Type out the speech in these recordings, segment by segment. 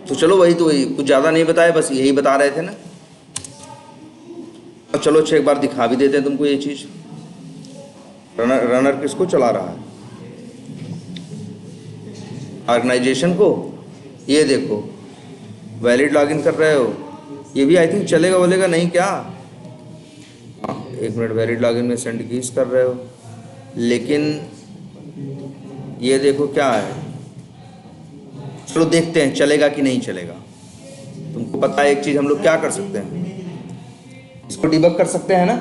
तो चलो वही तो वही, कुछ ज़्यादा नहीं बताया, बस यही बता रहे थे ना। और चलो अच्छा एक बार दिखा भी देते हैं तुमको ये चीज़। रनर किसको चला रहा है? ऑर्गेनाइजेशन को। ये देखो वैलिड लॉगिन कर रहे हो, ये भी आई थिंक चलेगा बोलेगा नहीं क्या? हाँ 1 मिनट, वैलिड लॉगिन में सेंड कीज कर रहे हो, लेकिन ये देखो क्या है। चलो देखते हैं चलेगा कि नहीं चलेगा। तुमको पता है एक चीज़ हम लोग क्या कर सकते हैं, इसको डिबग कर सकते हैं ना।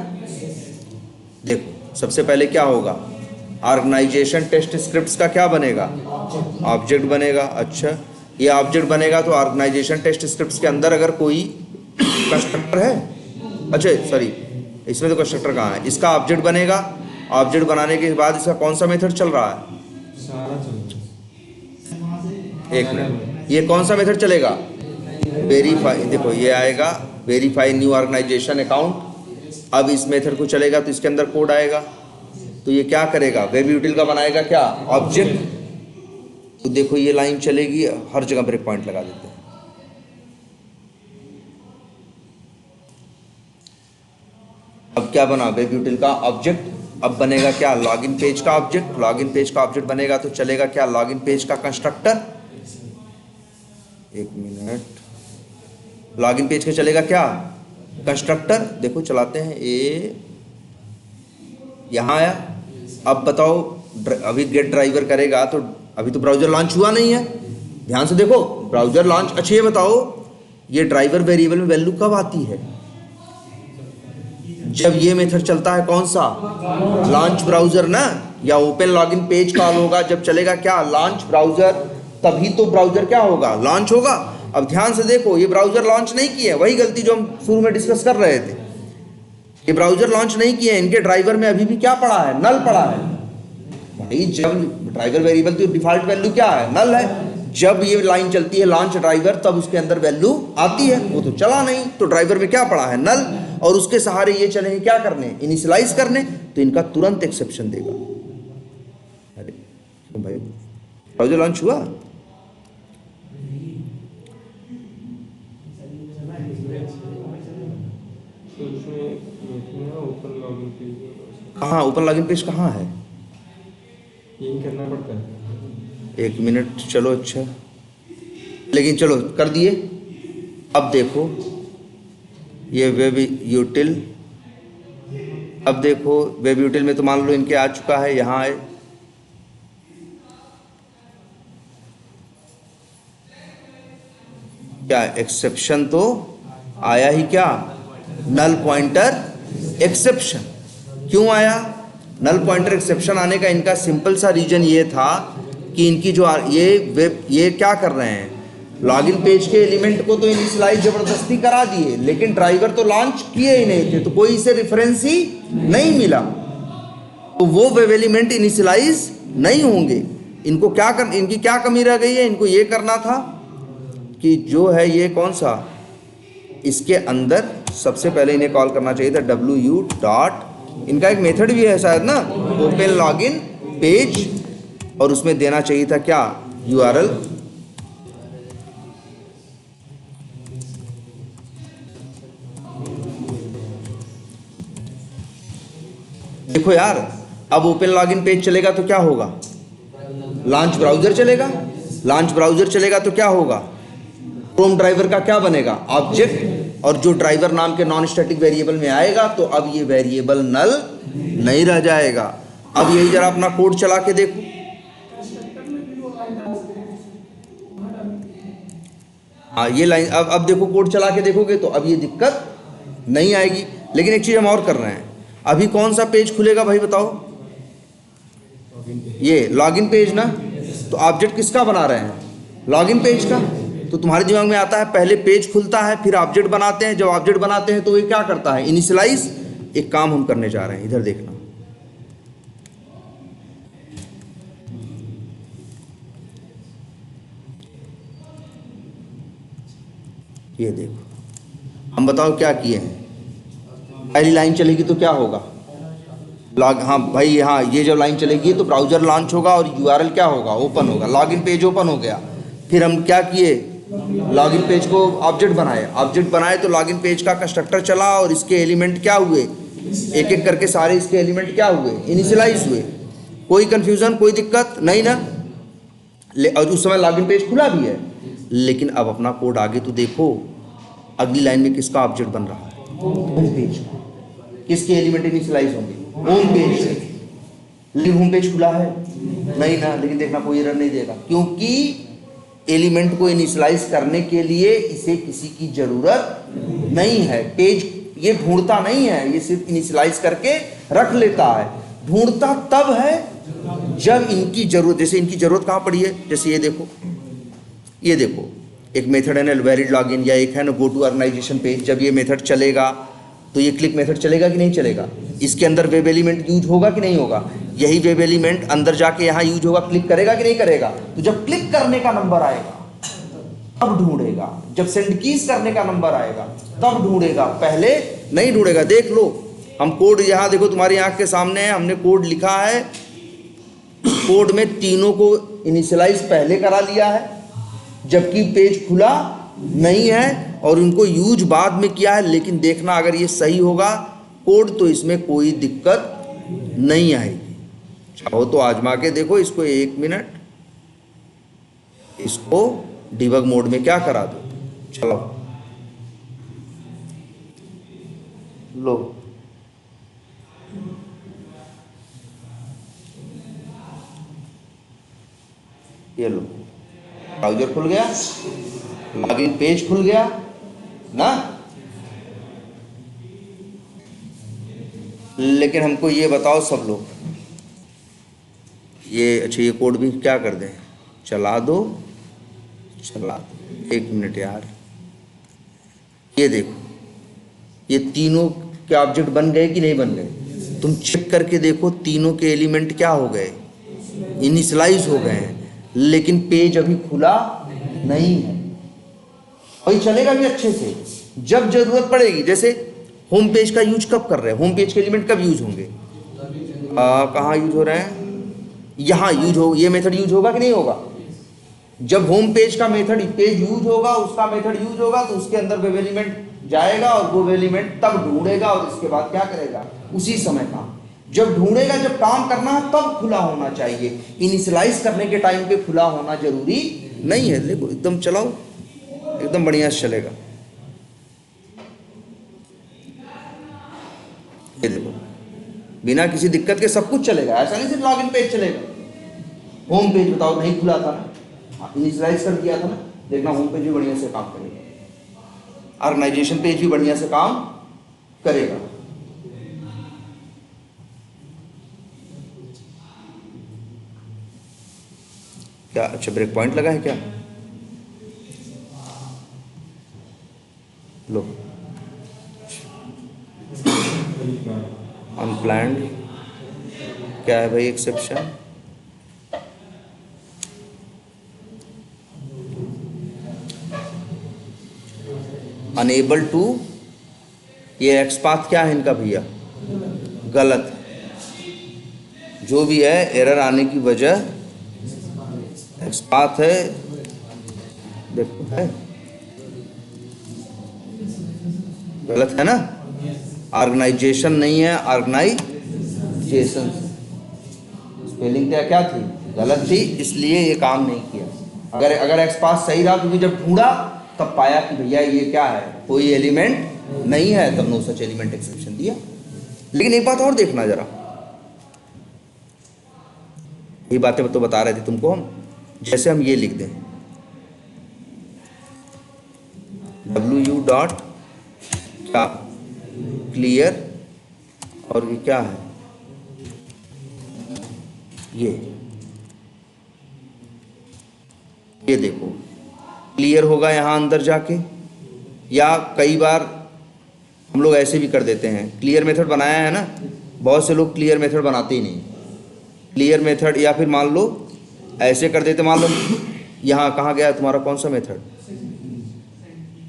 देखो सबसे पहले क्या होगा, ऑर्गेनाइजेशन टेस्ट स्क्रिप्ट्स का क्या बनेगा? ऑब्जेक्ट बनेगा। अच्छा ये ऑब्जेक्ट बनेगा तो ऑर्गेनाइजेशन टेस्ट स्क्रिप्ट्स के अंदर अगर कोई कंस्ट्रक्टर है, अच्छा सॉरी इसमें तो कंस्ट्रक्टर कहाँ है, इसका ऑब्जेक्ट बनेगा। ऑब्जेक्ट बनाने के बाद इसका कौन सा मेथड चल रहा है? एक मिनट, ये कौन सा मेथड चलेगा? वेरीफाई। देखो ये आएगा वेरीफाई न्यू ऑर्गेनाइजेशन अकाउंट। अब इस मेथड को चलेगा तो इसके अंदर कोड आएगा, तो ये क्या करेगा? वेब यूटिल का बनाएगा क्या? ऑब्जेक्ट। तो देखो ये लाइन चलेगी, हर जगह ब्रेक पॉइंट लगा देते हैं। अब क्या बना? वेब यूटिल का ऑब्जेक्ट। अब बनेगा क्या? लॉगिन पेज का ऑब्जेक्ट। लॉगिन पेज का ऑब्जेक्ट बनेगा तो चलेगा क्या? लॉगिन पेज का कंस्ट्रक्टर। एक मिनट, लॉगिन पेज का चलेगा क्या? कंस्ट्रक्टर। देखो चलाते हैं, ये यहाँ आया। अब बताओ अभी गेट ड्राइवर करेगा तो अभी तो ब्राउजर लॉन्च हुआ नहीं है, ध्यान से देखो ब्राउजर लॉन्च। अच्छा ये बताओ ये ड्राइवर वेरिएबल में वैल्यू कब आती है? जब ये मेथड चलता है, कौन सा? लॉन्च ब्राउजर ना, या ओपन लॉगिन पेज कॉल होगा जब चलेगा क्या? Launch browser. तभी तो ब्राउजर क्या होगा? लॉन्च होगा। अब ध्यान से देखो ये ब्राउजर लॉन्च नहीं किए, वही गलती जो हम शुरू में डिस्कस कर रहे थे। ये ब्राउजर लॉन्च नहीं किए, इनके ड्राइवर में अभी भी क्या पड़ा है? नल पड़ा है। भाई जब ड्राइवर वेरिएबल तो डिफॉल्ट वैल्यू क्या है? नल है। जब ये लाइन चलती है लॉन्च ड्राइवर तब उसके अंदर वैल्यू आती है, वो तो चला नहीं, तो ड्राइवर में क्या पड़ा है? नल। और उसके सहारे ये चलेंगे क्या करने? इनिशियलाइज करने, तो इनका तुरंत एक्सेप्शन देगा। अरे भाई ब्राउजर लॉन्च हुआ? कहाँ ओपन लॉगिन पेज कहाँ है? करना पड़ता है। 1 मिनट, चलो अच्छा, लेकिन चलो कर दिए। अब देखो ये वेब यूटिल, अब देखो वेब यूटिल में तो मान लो इनके आ चुका है, यहाँ आए। क्या एक्सेप्शन तो आया ही क्या? Null pointer exception. क्यों आया नल पॉइंटर एक्सेप्शन? आने का इनका सिंपल सा रीजन ये था कि इनकी जो ये क्या कर रहे हैं, लॉगिन पेज के एलिमेंट को तो इनिशियलाइज जबरदस्ती करा दिए, लेकिन ड्राइवर तो लॉन्च किए ही नहीं थे, तो कोई इसे रेफरेंस ही नहीं मिला, तो वो वेब एलिमेंट इनिशियलाइज नहीं होंगे। इनको क्या कर, इनकी क्या कमी रह गई है? इनको ये करना था कि जो है ये कौन सा, इसके अंदर सबसे पहले इन्हें कॉल करना चाहिए था WU डॉट, इनका एक मेथड भी है शायद ना, ओपन लॉगिन पेज, और उसमें देना चाहिए था क्या? URL। देखो यार अब ओपन लॉगिन पेज चलेगा तो क्या होगा? लॉन्च ब्राउजर चलेगा। लॉन्च ब्राउजर चलेगा तो क्या होगा? क्रोम ड्राइवर का क्या बनेगा? ऑब्जेक्ट। और जो ड्राइवर नाम के नॉन स्टैटिक वेरिएबल में आएगा तो अब ये वेरिएबल नल नहीं रह जाएगा। अब यही जरा अपना कोड चला के देखो, हाँ ये लाइन, अब देखो कोड चला के देखोगे तो अब ये दिक्कत नहीं आएगी। लेकिन एक चीज हम और कर रहे हैं, अभी कौन सा पेज खुलेगा भाई बताओ? ये लॉगिन पेज ना, तो ऑब्जेक्ट किसका बना रहे हैं? लॉगिन पेज का। तो तुम्हारे दिमाग में आता है पहले पेज खुलता है फिर ऑब्जेक्ट बनाते हैं, जब ऑब्जेक्ट बनाते हैं तो ये क्या करता है? इनिशियलाइज। एक काम हम करने जा रहे हैं, इधर देखना, ये देखो हम बताओ क्या किए हैं। पहली लाइन चलेगी तो क्या होगा? हाँ भाई, हाँ ये जब लाइन चलेगी तो ब्राउजर लॉन्च होगा और URL क्या होगा? ओपन होगा, लॉगिन पेज ओपन हो गया। फिर हम क्या किए? लॉगिन पेज को ऑब्जेक्ट बनाए तो लॉगिन पेज का कंस्ट्रक्टर चला और इसके एलिमेंट क्या हुए, एक एक करके सारे इसके एलिमेंट क्या हुए, इनिशियलाइज हुए। कोई कंफ्यूजन, कोई दिक्कत नहीं ना। और उस समय लॉगिन पेज खुला भी है। लेकिन अब अपना कोड आगे तो देखो, अगली लाइन में किसका ऑब्जेक्ट बन रहा है, होम पेज का। किसके एलिमेंट इनिशियलाइज होंगे, होम पेज। लेकिन होम पेज खुला है नहीं ना। लेकिन देखना कोई एरर नहीं देगा, क्योंकि एलिमेंट को इनिशियलाइज करने के लिए इसे किसी की जरूरत नहीं है। पेज ये ढूंढता नहीं है, ये सिर्फ इनिशियलाइज करके रख लेता है। ढूंढता तब है जब इनकी जरूरत, जैसे इनकी जरूरत कहाँ पड़ी है, जैसे ये देखो एक मेथड है ना वैलिड लॉगिन, या एक है ना गो टू ऑर्गेनाइजेशन पेज। जब ये मेथड चलेगा तो ये क्लिक मेथड चलेगा कि नहीं चलेगा, इसके अंदर वेब एलिमेंट यूज होगा कि नहीं होगा, यही वेब एलिमेंट अंदर जाके यहाँ यूज होगा, क्लिक करेगा कि नहीं करेगा। तो जब क्लिक करने का नंबर आएगा तब ढूंढेगा, जब सेंड कीज करने का नंबर आएगा तब ढूंढेगा, पहले नहीं ढूंढेगा। देख लो हम कोड यहाँ देखो तुम्हारी आंख के सामने है, हमने कोड लिखा है। कोड में तीनों को इनिशियलाइज पहले करा लिया है, जबकि पेज खुला नहीं है, और उनको यूज बाद में किया है। लेकिन देखना अगर ये सही होगा कोड तो इसमें कोई दिक्कत नहीं आएगी। चाहो तो आजमा के देखो इसको 1 मिनट, इसको डिबग मोड में क्या करा दो। चलो लो, ये लो, ब्राउजर खुल गया, लॉगिन पेज खुल गया ना। लेकिन हमको ये बताओ सब लोग, ये अच्छा ये कोड भी क्या कर दें, चला दो 1 मिनट यार। ये देखो ये तीनों के ऑब्जेक्ट बन गए कि नहीं बन गए, तुम चेक करके देखो। तीनों के एलिमेंट क्या हो गए, इनिशियलाइज हो गए हैं। लेकिन पेज अभी खुला नहीं है। और ये चलेगा भी अच्छे से जब जरूरत पड़ेगी। जैसे होम पेज का यूज कब कर रहे हैं, होम पेज के एलिमेंट कब यूज होंगे, कहाँ यूज हो रहे हैं, यहाँ यूज हो, ये मेथड यूज होगा कि नहीं होगा। जब होम पेज का मेथड पेज यूज होगा, उसका मेथड यूज होगा, तो उसके अंदर वेब एलिमेंट जाएगा और वो वेब एलिमेंट तब ढूंढेगा और इसके बाद क्या करेगा, उसी समय काम। जब ढूंढेगा, जब काम करना है तब खुला होना चाहिए। इनिशियलाइज करने के टाइम पे खुला होना जरूरी नहीं है। देखो एकदम चलाओ, एकदम बढ़िया से चलेगा। ये देखो बिना किसी दिक्कत के सब कुछ चलेगा। ऐसा नहीं सिर्फ लॉगिन पेज चलेगा। होम पेज बताओ नहीं खुला था ना, इनिशियलाइज कर दिया था ना। देखना होम पेज भी बढ़िया से काम करेगा, ऑर्गेनाइजेशन पेज भी बढ़िया से काम करेगा। क्या अच्छा ब्रेक पॉइंट लगा है क्या, लो अनप्लान्ड क्या है भाई, एक्सेप्शन अनेबल टू, ये एक्स पाथ क्या है इनका भैया, गलत है। जो भी है एरर आने की वजह एक्स पाथ है, देखो है गलत है ना, ऑर्गेनाइजेशन नहीं है, ऑर्गेनाइजेशन। स्पेलिंग क्या थी, गलत थी, इसलिए ये काम नहीं किया। अगर एक्स पाथ सही रहा, क्योंकि जब ढूंढा तब पाया कि भैया ये क्या है, कोई एलिमेंट नहीं है, तब नो सच एलिमेंट एक्सेप्शन दिया। लेकिन एक बात और देखना जरा, ये बातें तो बता रहे थे तुमको हम। जैसे हम ये लिख दें WU डॉट क्या क्लियर, और ये क्या है, ये देखो क्लियर होगा यहाँ अंदर जाके। या कई बार हम लोग ऐसे भी कर देते हैं, क्लियर मेथड बनाया है ना, बहुत से लोग क्लियर मेथड बनाते ही नहीं। क्लियर मेथड, या फिर मान लो ऐसे कर देते, मान लो यहाँ कहाँ गया तुम्हारा कौन सा मेथड,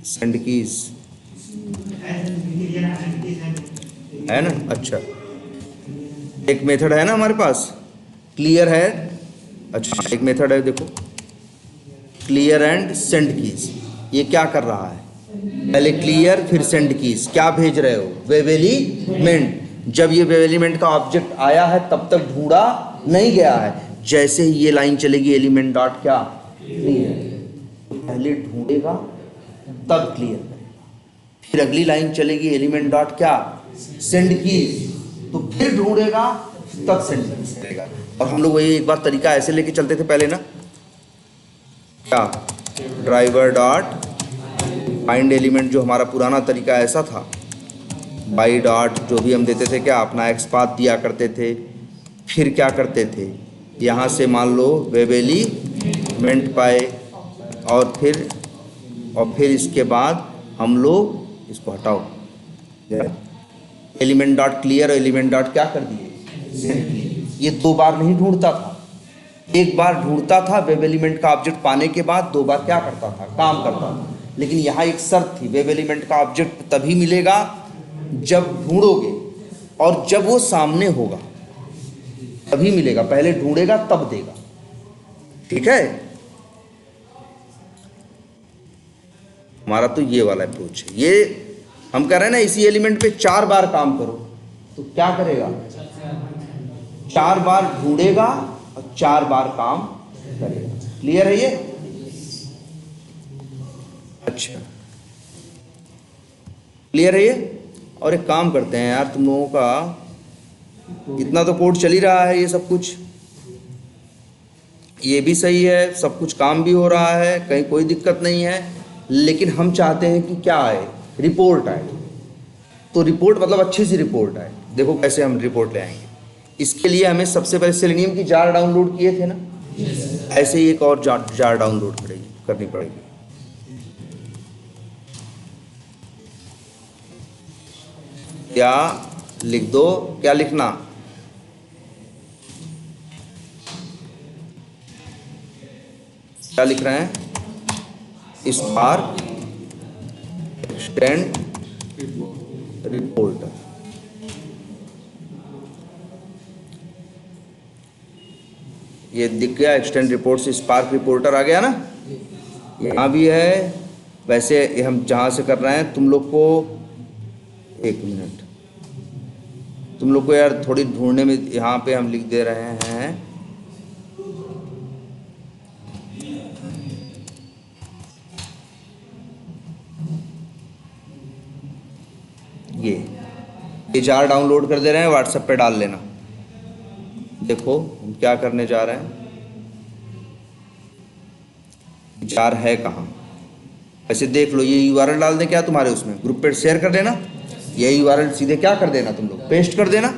सेंड कीज है ना। अच्छा एक मेथड है ना हमारे पास, क्लियर है। अच्छा एक मेथड है, देखो क्लियर एंड सेंड कीज। ये क्या कर रहा है, पहले क्लियर फिर सेंड कीज, क्या भेज रहे हो, वेब एलिमेंट। जब ये वेब एलिमेंट का ऑब्जेक्ट आया है तब तक ढूंढा नहीं गया है, जैसे ही ये लाइन चलेगी एलिमेंट डॉट क्या क्लियर, तो पहले ढूंढेगा तब क्लियर करेगा, फिर अगली लाइन चलेगी एलिमेंट डॉट क्या सेंड कीज, तो फिर ढूंढेगा तब सेंड कीज करेगा। और हम लोग वही एक बार तरीका ऐसे लेके चलते थे पहले ना, क्या ड्राइवर डॉट फाइंड एलिमेंट, जो हमारा पुराना तरीका ऐसा था, बाई डॉट जो भी हम देते थे क्या अपना एक्स पाथ दिया करते थे, फिर क्या करते थे यहाँ से मान लो वेब एलिमेंट पाए, और फिर इसके बाद हम लोग इसको हटाओ, एलिमेंट डॉट क्लियर और एलिमेंट डॉट क्या कर दिए, ये दो बार नहीं ढूंढता था, एक बार ढूंढता था वेब एलिमेंट का ऑब्जेक्ट पाने के बाद, दो बार क्या करता था काम करता था। लेकिन यहाँ एक शर्त थी, वेब एलिमेंट का ऑब्जेक्ट तभी मिलेगा जब ढूंढोगे, और जब वो सामने होगा तभी मिलेगा, पहले ढूंढेगा तब देगा, ठीक है। हमारा तो ये वाला अप्रोच है। ये हम कह रहे हैं ना इसी एलिमेंट पे 4 बार काम करो, तो क्या करेगा, 4 बार ढूंढेगा और 4 बार काम करेगा। क्लियर है ये? अच्छा, क्लियर है ये? और एक काम करते हैं यार, तुम लोगों का इतना तो कोड चल ही रहा है, ये सब कुछ ये भी सही है, सब कुछ काम भी हो रहा है, कहीं कोई दिक्कत नहीं है, लेकिन हम चाहते हैं कि क्या आए, रिपोर्ट आए। तो रिपोर्ट मतलब अच्छी सी रिपोर्ट आए। देखो कैसे हम रिपोर्ट ले आएंगे। इसके लिए हमें सबसे पहले सेलेनियम की जार डाउनलोड किए थे ना, ऐसे ही एक और जार डाउनलोड करनी पड़ेगी। क्या लिख दो, क्या लिखना, क्या लिख रहे हैं, स्पार्क एक्सटेंड रिपोर्टर। ये दिख गया, एक्सटेंड रिपोर्ट से स्पार्क रिपोर्टर आ गया ना, यहाँ भी है। वैसे ये हम जहाँ से कर रहे हैं, तुम लोग को एक मिनट, तुम लोग को यार थोड़ी ढूंढने में, यहाँ पे हम लिख दे रहे हैं ये जार डाउनलोड कर दे रहे हैं, व्हाट्सएप पे डाल लेना। देखो हम क्या करने जा रहे हैं, जार है कहाँ, ऐसे देख लो, ये यूआरएल डाल दें क्या तुम्हारे उसमें, ग्रुप पे शेयर कर देना, ये यूआरएल सीधे क्या कर देना, तुम लोग पेस्ट कर देना,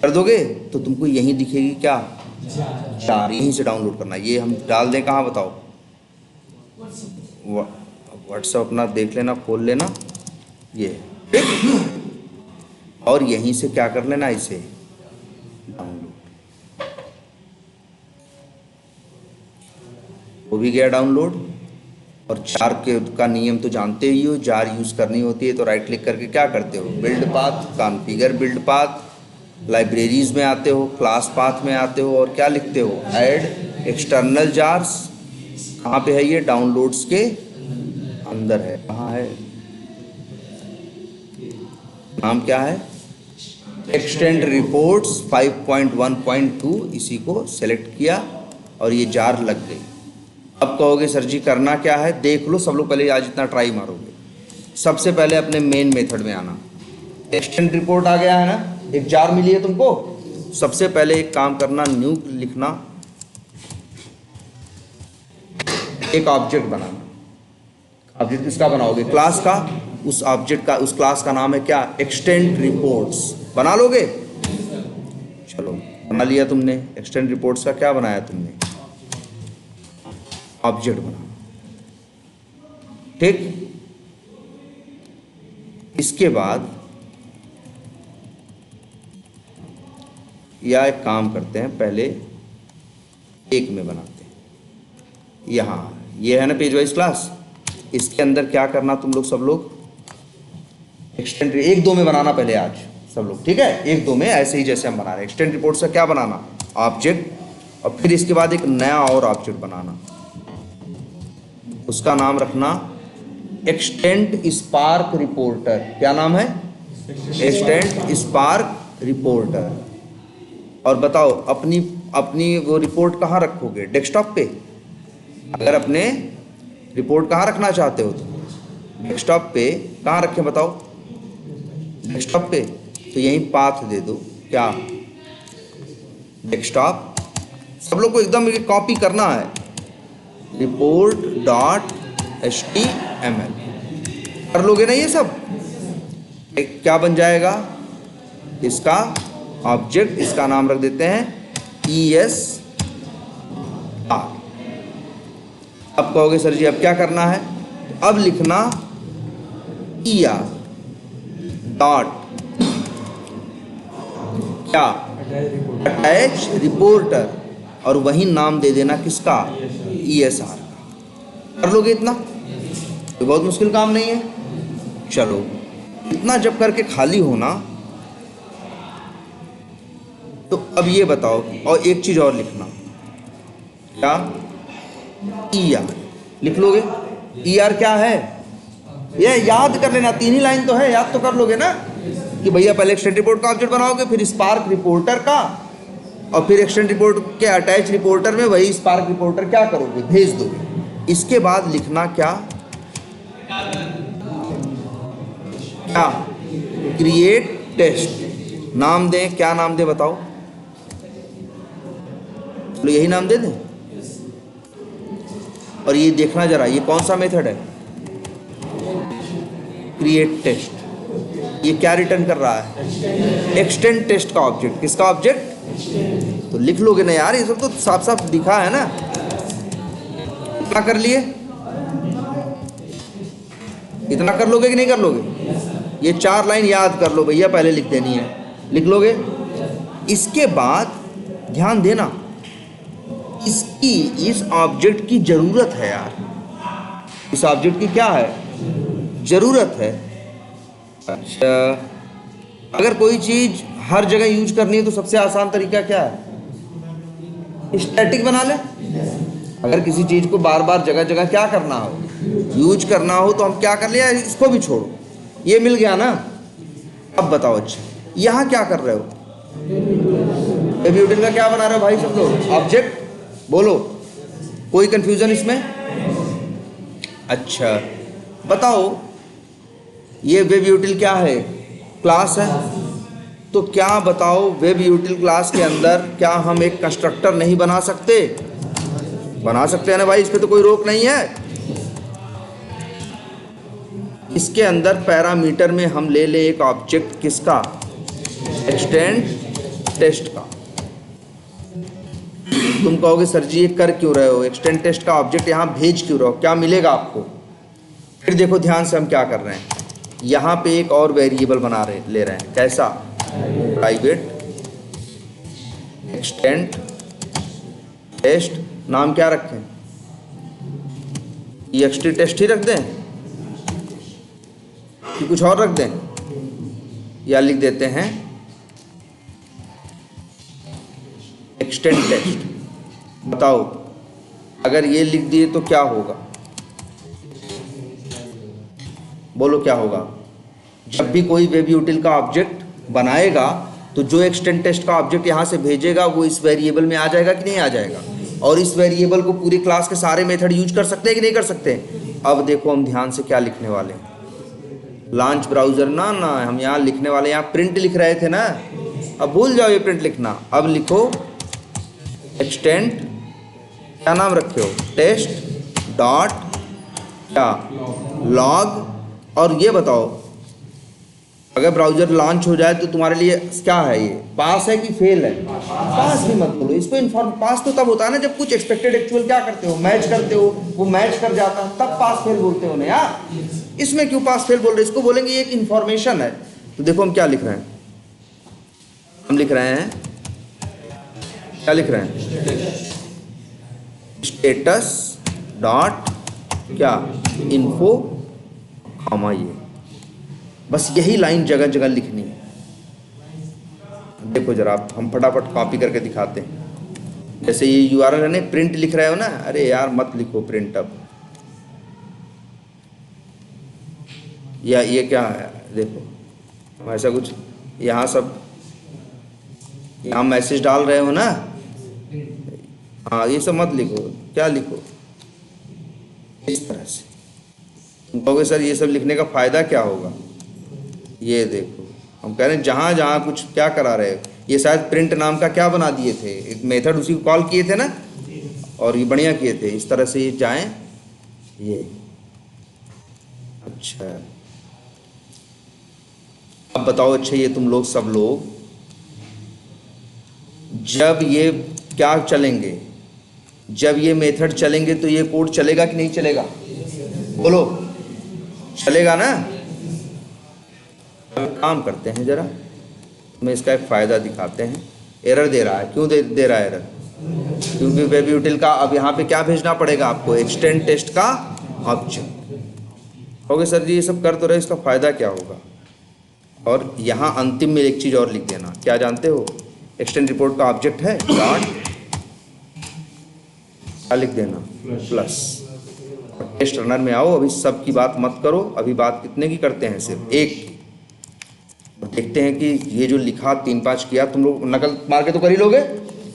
कर दोगे तो तुमको यहीं दिखेगी क्या जार, यहीं से डाउनलोड करना। ये हम डाल दें कहाँ बताओ, व्हाट्सएप अपना देख लेना, खोल लेना ये, और यहीं से क्या कर लेना, इसे डाउनलोड, वो भी गया डाउनलोड। और जार का नियम तो जानते ही हो, जार यूज़ करनी होती है तो राइट क्लिक करके क्या करते हो, build path, configure build path, libraries में आते हो, क्लास पाथ में आते हो, और क्या लिखते हो, ऐड एक्सटर्नल जार्स। कहाँ पे है ये, डाउनलोड्स के अंदर है, कहाँ है, नाम क्या है, एक्सटेंड रिपोर्ट्स 5.1.2, इसी को सेलेक्ट किया और ये जार लग गई। अब कहोगे सर जी करना क्या है, देख लो सब लोग, पहले आज इतना ट्राई मारोगे। सबसे पहले अपने मेन मेथड में आना, एक्सटेंड रिपोर्ट आ गया है ना, एक जार मिली है तुमको, सबसे पहले एक काम करना, न्यू लिखना, एक ऑब्जेक्ट बनाना। ऑब्जेक्ट किसका बनाओगे, क्लास का, उस ऑब्जेक्ट का, उस क्लास का नाम है क्या, एक्सटेंड रिपोर्ट्स। बना लोगे, चलो बना लिया तुमने, एक्सटेंड रिपोर्ट्स का क्या बनाया तुमने, ऑब्जेक्ट बना, ठीक। इसके बाद या एक काम करते हैं, पहले एक में बनाते हैं, यहाँ ये है ना पेज वाइज क्लास, इसके अंदर क्या करना तुम लोग, सब लोग एक्सटेंड, 1-2 में बनाना पहले आज सब लोग, ठीक है, 1-2 में, ऐसे ही जैसे हम बना रहे हैं। एक्सटेंड रिपोर्ट से क्या बनाना, ऑब्जेक्ट, और फिर इसके बाद एक नया और ऑब्जेक्ट बनाना, उसका नाम रखना एक्सटेंट स्पार्क रिपोर्टर। क्या नाम है? Extent spark reporter. और बताओ अपनी अपनी वो रिपोर्ट कहाँ रखोगे? डेस्कटॉप पे? अगर अपने रिपोर्ट कहाँ रखना चाहते हो तो डेस्कटॉप पे। कहाँ रखें बताओ? डेस्कटॉप पे। तो यहीं पाथ दे दो। क्या? डेस्कटॉप। सब लोग को एकदम कॉपी करना है। report.html कर लोगे ना ये सब? क्या बन जाएगा इसका ऑब्जेक्ट? इसका नाम रख देते हैं ESR। अब कहोगे सर जी अब क्या करना है? अब लिखना ER डॉट क्या? Attach reporter. और वही नाम दे देना किसका? ESR। कर लोगे इतना? तो बहुत मुश्किल काम नहीं है। चलो इतना जब करके खाली होना तो अब ये बताओ, और एक चीज और लिखना। क्या? ER लिख लोगे? ER क्या है? ये याद कर लेना, 3 ही लाइन तो है, याद तो कर लोगे ना कि भैया पहले एक्सटेंट रिपोर्ट का ऑब्जेक्ट बनाओगे, फिर स्पार्क रिपोर्टर का, और फिर एक्सटेंट रिपोर्ट के अटैच रिपोर्टर में वही स्पार्क रिपोर्टर क्या करोगे? भेज दोगे। इसके बाद लिखना क्या? क्या? Create test. नाम दें, क्या नाम दें बताओ? तो यही नाम दे दें। और ये देखना जरा ये कौन सा मेथड है? Create test. ये क्या रिटर्न कर रहा है? एक्सटेंट टेस्ट का ऑब्जेक्ट। किसका ऑब्जेक्ट? तो लिख लोगे ना यार, ये सब तो साफ साफ दिखा है ना। क्या कर लिए? इतना कर लोगे कि नहीं कर लोगे? ये 4 लाइन याद कर लो भैया, पहले लिख देनी है। लिख लोगे? इसके बाद ध्यान देना, इसकी इस ऑब्जेक्ट की जरूरत है यार। इस ऑब्जेक्ट की क्या है? जरूरत है। अच्छा, अगर कोई चीज हर जगह यूज करनी है तो सबसे आसान तरीका क्या है? स्टैटिक बना ले। अगर किसी चीज को बार बार जगह जगह क्या करना हो, यूज करना हो, तो हम क्या कर लिया, इसको भी छोड़ो, ये मिल गया ना। अब बताओ अच्छा यहाँ क्या कर रहे हो? वेब यूटिल का क्या बना रहे हो भाई सब लोग? ऑब्जेक्ट। बोलो, कोई कंफ्यूजन इसमें? अच्छा बताओ, ये वेब यूटिल क्या है? क्लास है। तो क्या बताओ, वेब यूटिल क्लास के अंदर क्या हम एक कंस्ट्रक्टर नहीं बना सकते? बना सकते हैं ना भाई, इस पे तो कोई रोक नहीं है। इसके अंदर पैरामीटर में हम ले ले एक ऑब्जेक्ट, किसका? एक्सटेंड टेस्ट का। तुम कहोगे सर जी ये कर क्यों रहे हो? एक्सटेंड टेस्ट का ऑब्जेक्ट यहाँ भेज क्यों रहे हो? क्या मिलेगा आपको? फिर देखो ध्यान से हम क्या कर रहे हैं, यहाँ पे एक और वेरिएबल ले रहे हैं। कैसा? Private extend test. नाम क्या रखें? EXT टेस्ट ही रख दें कि कुछ और रख दें? या लिख देते हैं एक्सटेंड टेस्ट। बताओ अगर ये लिख दिए तो क्या होगा? बोलो क्या होगा? जब भी कोई वेब यूटिल का ऑब्जेक्ट बनाएगा तो जो एक्सटेंड टेस्ट का ऑब्जेक्ट यहाँ से भेजेगा वो इस वेरिएबल में आ जाएगा कि नहीं आ जाएगा? और इस वेरिएबल को पूरी क्लास के सारे मेथड यूज कर सकते हैं कि नहीं कर सकते? अब देखो हम ध्यान से क्या लिखने वाले हैं। लॉन्च ब्राउजर ना हम यहाँ लिखने वाले, यहाँ प्रिंट लिख रहे थे ना, अब भूल जाओ ये प्रिंट लिखना। अब लिखो एक्सटेंड, क्या नाम रखे हो? टेस्ट डॉट क्या? लॉग। और ये बताओ अगर ब्राउजर लॉन्च हो जाए तो तुम्हारे लिए क्या है? ये पास है कि फेल है? पास भी मत बोलो इसको। पास तो तब होता है ना जब कुछ एक्सपेक्टेड एक्चुअल क्या करते हो, मैच करते हो, वो मैच कर जाता है, तब पास फेल बोलते हो ना यार। इसमें क्यों पास फेल बोल रहे? इसको बोलेंगे ये एक इन्फॉर्मेशन है। तो देखो हम क्या लिख रहे हैं, हम लिख रहे हैं क्या लिख रहे हैं? स्टेटस डॉट क्या? इन्फो कॉमा ये। बस यही लाइन जगह जगह लिखनी है। देखो जरा हम फटाफट कॉपी करके दिखाते हैं। जैसे ये URL है ना, प्रिंट लिख रहे हो ना, अरे यार मत लिखो प्रिंट, अब या ये क्या है, देखो ऐसा कुछ यहाँ सब, यहाँ मैसेज डाल रहे हो ना, हाँ ये सब मत लिखो, क्या लिखो इस तरह से। तुम कहोगे सर ये सब लिखने का फायदा क्या होगा, ये देखो हम कह रहे हैं जहाँ जहाँ कुछ क्या करा रहे हो, ये शायद प्रिंट नाम का क्या बना दिए थे, एक मेथड उसी को कॉल किए थे ना, और ये बढ़िया किए थे, इस तरह से ये जाएं ये। अच्छा अब बताओ, अच्छा ये तुम लोग सब लोग जब ये क्या चलेंगे, जब ये मेथड चलेंगे तो ये कोड चलेगा कि नहीं चलेगा, बोलो चलेगा ना। अब काम करते हैं जरा, हमें इसका एक फ़ायदा दिखाते हैं। एरर दे रहा है, क्यों दे रहा है एरर, क्योंकि वेब यूटिल का अब यहाँ पे क्या भेजना पड़ेगा आपको, एक्सटेंड टेस्ट का ऑब्जेक्ट। ओके सर जी ये सब कर तो रहे, इसका फ़ायदा क्या होगा। और यहाँ अंतिम में एक चीज़ और लिख देना, क्या जानते हो, एक्सटेंड रिपोर्ट का ऑब्जेक्ट है डॉट, क्या लिख देना, प्लस। टेस्ट रनर में आओ, अभी सब की बात मत करो, अभी बात कितने की करते हैं, सिर्फ एक की। देखते हैं कि ये जो लिखा 3-5 किया, तुम लोग नकल मार के तो कर ही लोगे,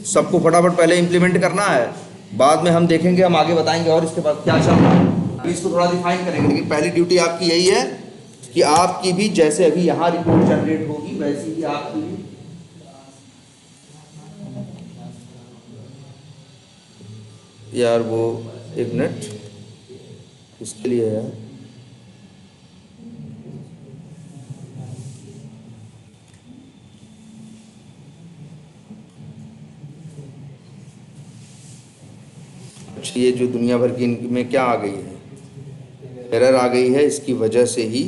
सबको फटाफट पहले इम्प्लीमेंट करना है, बाद में हम देखेंगे, हम आगे बताएंगे और इसके बाद क्या चल रहा है, अभी इसको थोड़ा डिफाइन करेंगे। लेकिन पहली ड्यूटी आपकी यही है कि आपकी भी जैसे अभी यहाँ रिपोर्ट जनरेट होगी वैसी ही आपकी भी, यार वो एक मिनट किसके लिए है, अच्छा ये जो दुनिया भर की इनमें क्या आ गई है, एरर आ गई है, इसकी वजह से ही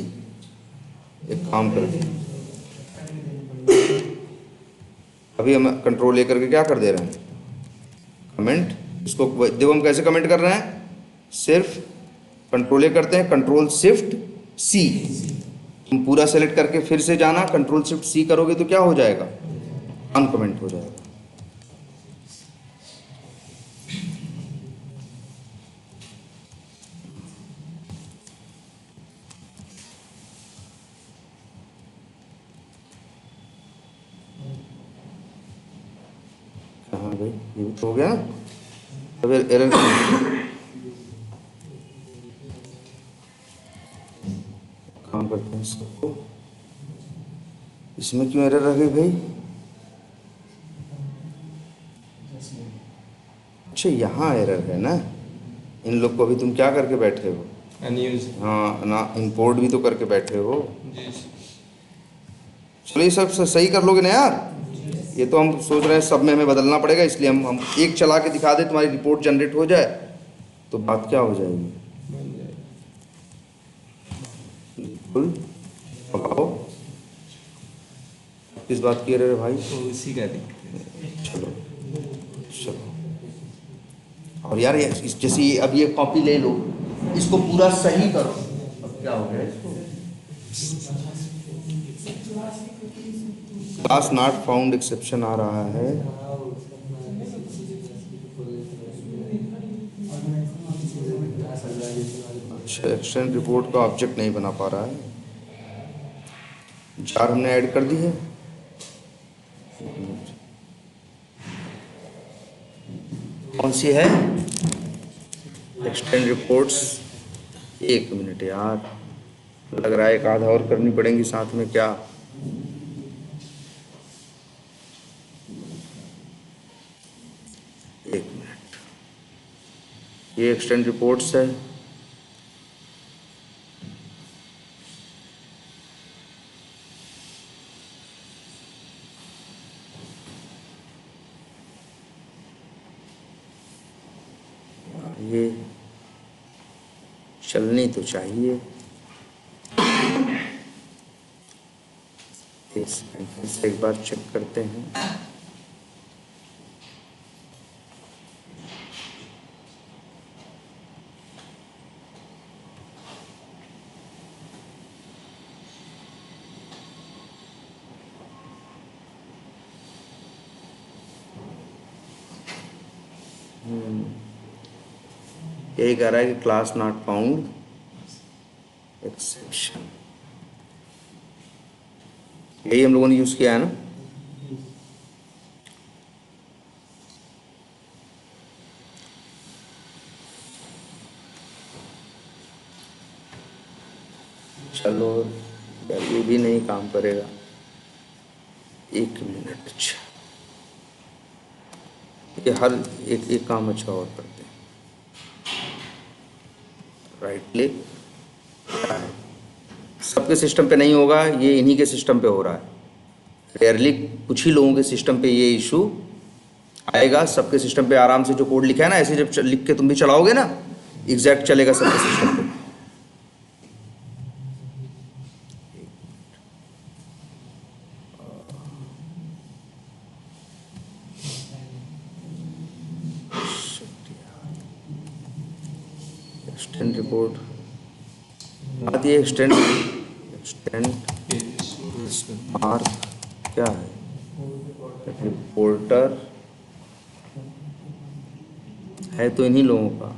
एक काम करते हैं, अभी हम कंट्रोल लेकर के क्या कर दे रहे हैं, कमेंट। इसको देखो हम कैसे कमेंट कर रहे हैं, सिर्फ कंट्रोल ए करते हैं, कंट्रोल शिफ्ट सी, तुम पूरा सेलेक्ट करके फिर से जाना, कंट्रोल शिफ्ट सी करोगे तो क्या हो जाएगा, अनकमेंट हो जाएगा। हाँ भाई ये भी तो हो गया ना, तो फिर एरर काम करते हैं सबको, इसमें क्यों एरर रह गई भाई, अच्छा यहाँ एरर है ना, इन लोग को अभी तुम क्या करके बैठे हो, अनयूज, हाँ ना, इंपोर्ट भी तो करके बैठे हो। चलो ये सब सही कर लोगे ना यार, ये तो हम सोच रहे हैं सब में हमें बदलना पड़ेगा, इसलिए हम एक चला के दिखा दे, तुम्हारी रिपोर्ट जनरेट हो जाए तो बात क्या हो जाएगी, बिल्कुल। बताओ किस बात की एरर है भाई, तो उसी का दिक्कत है। चलो चलो, और यार ये जैसे ये अब ये कॉपी ले लो, इसको पूरा सही करो, अब क्या हो गया इसको, क्लास नॉट फाउंड एक्सेप्शन आ रहा है, अच्छा एक्सटेंड रिपोर्ट का ऑब्जेक्ट नहीं बना पा रहा है, जार हमने ऐड कर दी है, कौन सी है, एक्सटेंड रिपोर्ट्स, एक मिनट यार, लग रहा है एक आधा और करनी पड़ेंगी साथ में, क्या एक मिनट, ये एक्सटेंड रिपोर्ट्स है, ये चलनी तो चाहिए, एक बार चेक करते हैं, यही कह रहा है कि क्लास नॉट फाउंड एक्सेप्शन। यही हम लोगों ने यूज़ किया है ना। चलो यार, ये भी नहीं काम करेगा। 1 मिनट। ये हर एक काम अच्छा और करते हैं। Right click. सबके सिस्टम पे नहीं होगा, ये इन्हीं के सिस्टम पे हो रहा है। रेयरली कुछ ही लोगों के सिस्टम पे ये इशू आएगा। सबके सिस्टम पे आराम से जो कोड लिखा है ना, ऐसे जब लिख के तुम भी चलाओगे ना, एग्जैक्ट चलेगा सबके सिस्टम पे। एक्सटेंड रिपोर्ट, बात ये एक्सटेंड मार्क क्या है? रिपोर्टर है तो इन्हीं लोगों का।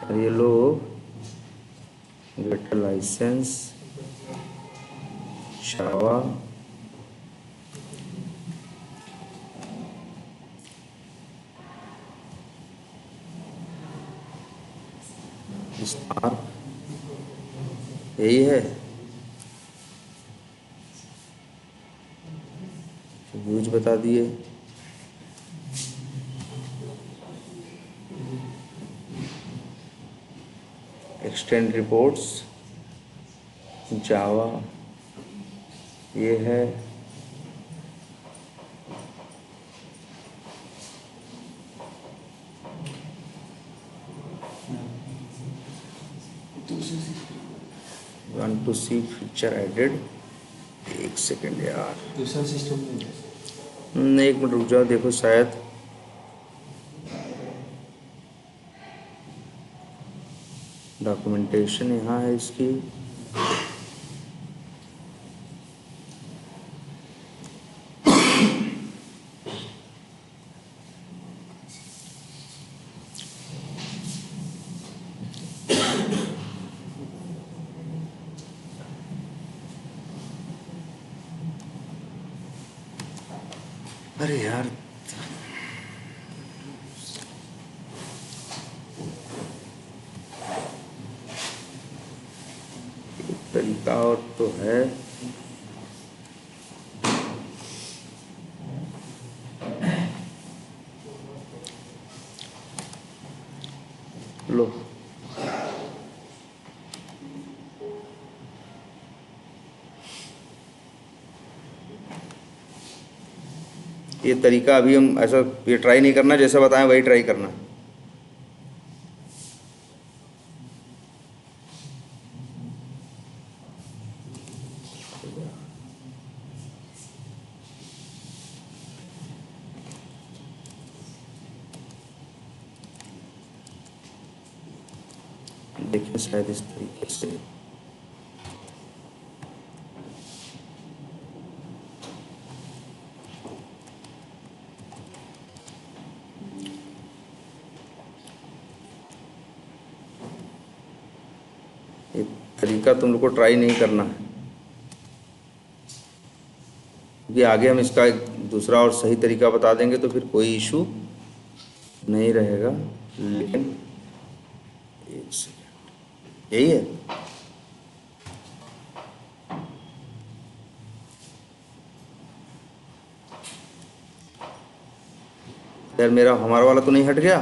और ये लोग गेट लाइसेंस जावा स्पार्क, यही है। यूज बता दिए। एक्सटेंड रिपोर्ट्स जावा, ये है। Want to see feature added. एक सेकेंड यार, दूसरा सिस्टम एक मिनट रुक जाओ, देखो शायद डॉक्यूमेंटेशन यहाँ है इसकी। अरे यार, तरीका और तो है। लो, ये तरीका अभी हम ऐसा ये ट्राई नहीं करना, जैसा बताएं वही ट्राई करना। देखिए शायद इस तरीके से। ये तरीका तुम लोग को ट्राई नहीं करना है, क्योंकि आगे हम इसका एक दूसरा और सही तरीका बता देंगे तो फिर कोई इशू नहीं रहेगा। लेकिन एक सेकेंड, यही है। यार मेरा हमारा वाला तो नहीं हट गया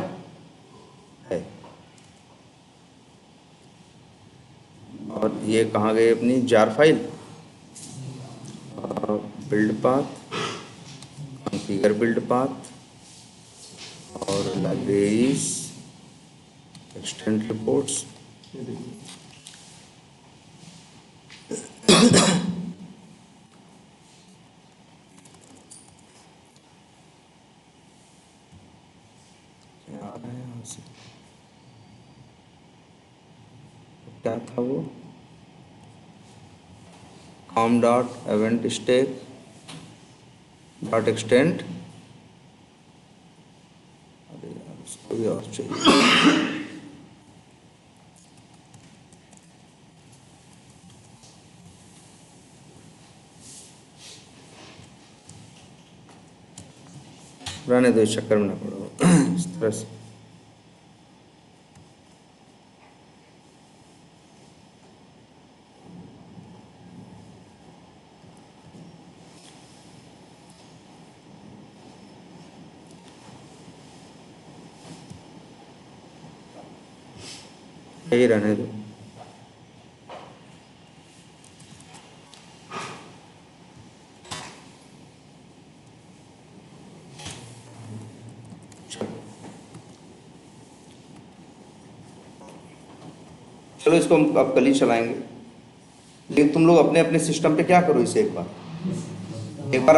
है। और ये कहाँ गई अपनी jar file? Build path, configure build path और लाइब्रेरीज, एक्सटेंड रिपोर्ट्स। क्या आ रहा है यहाँ से? क्या था वो? com dot event stack dot extend. अरे यार, उसको भी और चाहिए। रहने दो, इस चक्कर में ना पड़ो इस तरह से। यही रहने दो। चलो इसको हम अब कल ही चलाएंगे, लेकिन तुम लोग अपने अपने सिस्टम पे क्या करो इसे एक बार।